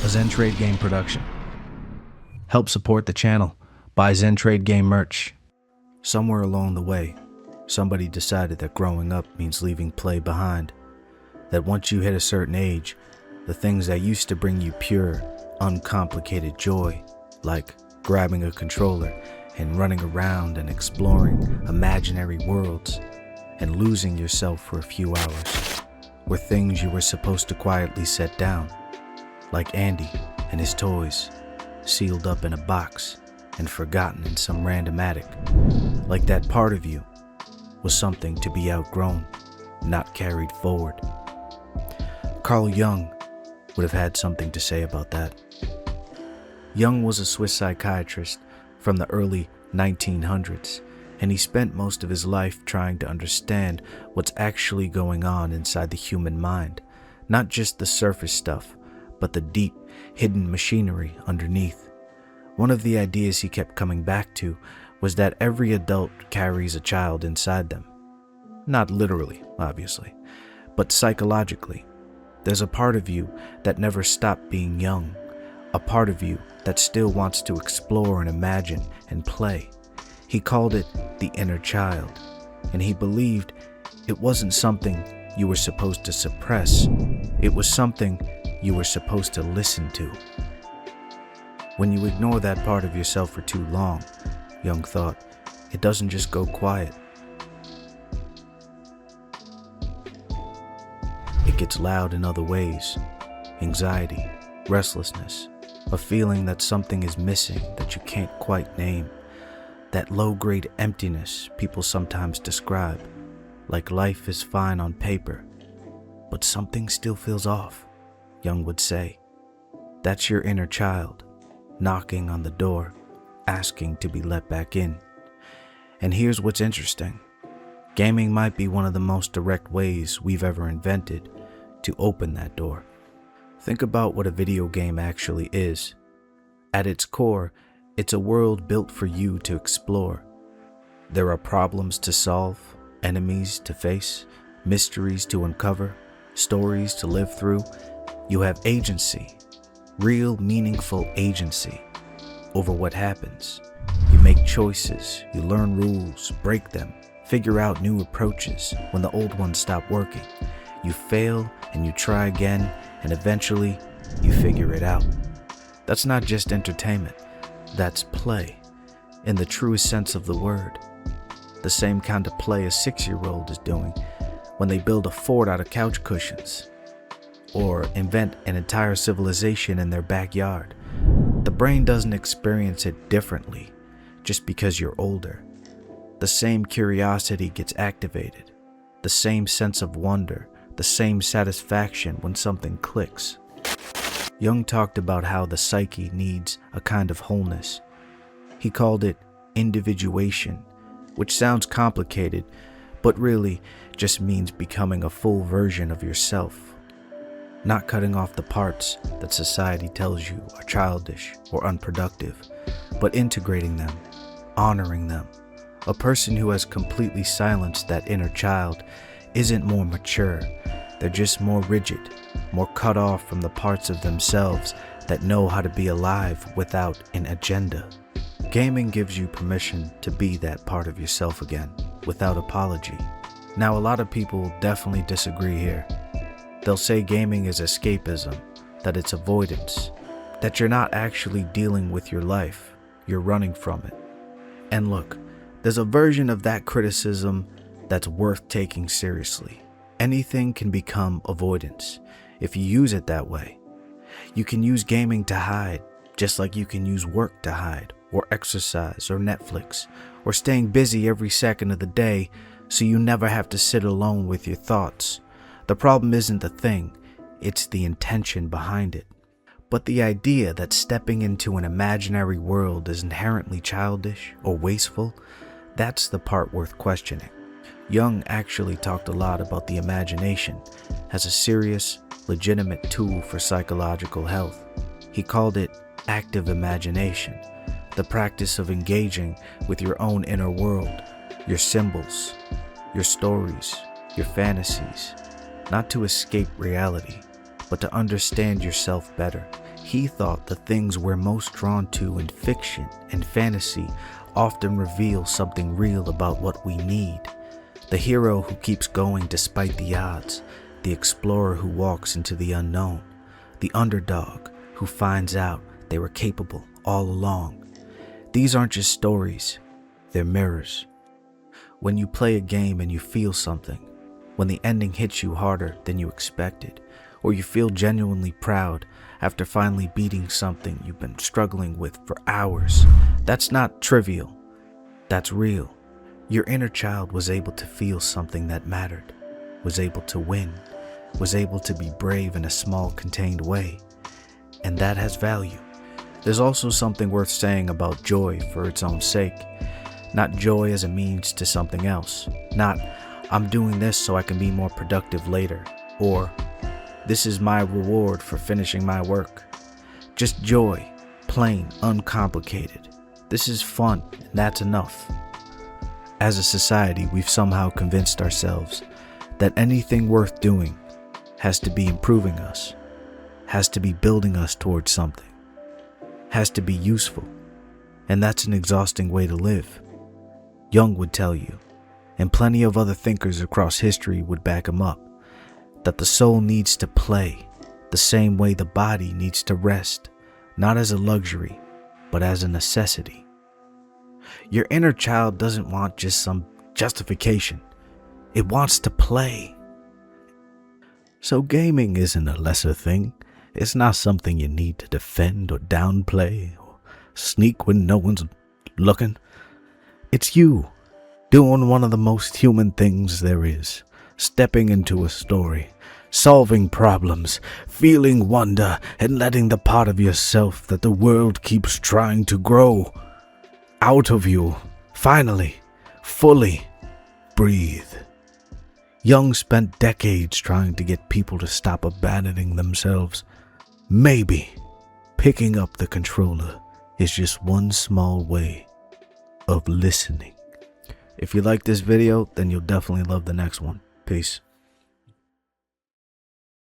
a Zen Trade Game production. Help support the channel. Buy Zen Trade Game merch. Somewhere along the way, somebody decided that growing up means leaving play behind. That once you hit a certain age, the things that used to bring you pure, uncomplicated joy, like grabbing a controller and running around and exploring imaginary worlds and losing yourself for a few hours, were things you were supposed to quietly set down, like Andy and his toys, sealed up in a box and forgotten in some random attic, like that part of you was something to be outgrown, not carried forward. Carl Jung would have had something to say about that. Jung was a Swiss psychiatrist from the early 1900s, and he spent most of his life trying to understand what's actually going on inside the human mind, not just the surface stuff, but the deep, hidden machinery underneath. One of the ideas he kept coming back to was that every adult carries a child inside them. Not literally, obviously, but psychologically. There's a part of you that never stopped being young, a part of you that still wants to explore and imagine and play. He called it the inner child, and he believed it wasn't something you were supposed to suppress. It was something you were supposed to listen to. When you ignore that part of yourself for too long, Jung thought, it doesn't just go quiet. It gets loud in other ways. Anxiety, restlessness, a feeling that something is missing that you can't quite name. That low-grade emptiness people sometimes describe, like life is fine on paper, but something still feels off, Jung would say. That's your inner child, knocking on the door, asking to be let back in. And here's what's interesting. Gaming might be one of the most direct ways we've ever invented to open that door. Think about what a video game actually is. At its core, it's a world built for you to explore. There are problems to solve, enemies to face, mysteries to uncover, stories to live through. You have agency, real meaningful agency over what happens. You make choices, you learn rules, break them, figure out new approaches when the old ones stop working. You fail and you try again, and eventually you figure it out. That's not just entertainment. That's play, in the truest sense of the word. The same kind of play a 6-year-old is doing when they build a fort out of couch cushions, or invent an entire civilization in their backyard. The brain doesn't experience it differently just because you're older. The same curiosity gets activated, the same sense of wonder, the same satisfaction when something clicks. Jung talked about how the psyche needs a kind of wholeness. He called it individuation, which sounds complicated, but really just means becoming a full version of yourself. Not cutting off the parts that society tells you are childish or unproductive, but integrating them, honoring them. A person who has completely silenced that inner child isn't more mature. They're just more rigid, more cut off from the parts of themselves that know how to be alive without an agenda. Gaming gives you permission to be that part of yourself again, without apology. Now, a lot of people definitely disagree here. They'll say gaming is escapism, that it's avoidance, that you're not actually dealing with your life, you're running from it. And look, there's a version of that criticism that's worth taking seriously. Anything can become avoidance if you use it that way. You can use gaming to hide, just like you can use work to hide, or exercise, or Netflix, or staying busy every second of the day so you never have to sit alone with your thoughts. The problem isn't the thing, it's the intention behind it. But the idea that stepping into an imaginary world is inherently childish or wasteful, that's the part worth questioning. Jung actually talked a lot about the imagination as a serious, legitimate tool for psychological health. He called it active imagination, the practice of engaging with your own inner world, your symbols, your stories, your fantasies, not to escape reality, but to understand yourself better, He thought the things we're most drawn to in fiction and fantasy often reveal something real about what we need. The hero who keeps going despite the odds, the explorer who walks into the unknown, the underdog who finds out they were capable all along. These aren't just stories, they're mirrors. When you play a game and you feel something, when the ending hits you harder than you expected, or you feel genuinely proud after finally beating something you've been struggling with for hours, that's not trivial, that's real. Your inner child was able to feel something that mattered, was able to win, was able to be brave in a small, contained way, and that has value. There's also something worth saying about joy for its own sake. Not joy as a means to something else. Not, I'm doing this so I can be more productive later, or this is my reward for finishing my work. Just joy, plain, uncomplicated. This is fun, and that's enough. As a society, we've somehow convinced ourselves that anything worth doing has to be improving us, has to be building us towards something, has to be useful, and that's an exhausting way to live. Jung would tell you, and plenty of other thinkers across history would back him up, that the soul needs to play the same way the body needs to rest, not as a luxury, but as a necessity. Your inner child doesn't want just some justification. It wants to play. So gaming isn't a lesser thing. It's not something you need to defend or downplay or sneak when no one's looking. It's you doing one of the most human things there is, stepping into a story, solving problems, feeling wonder, and letting the part of yourself that the world keeps trying to grow out of you finally, fully breathe. Jung spent decades trying to get people to stop abandoning themselves. Maybe picking up the controller is just one small way of listening. If you like this video, then you'll definitely love the next one. Peace.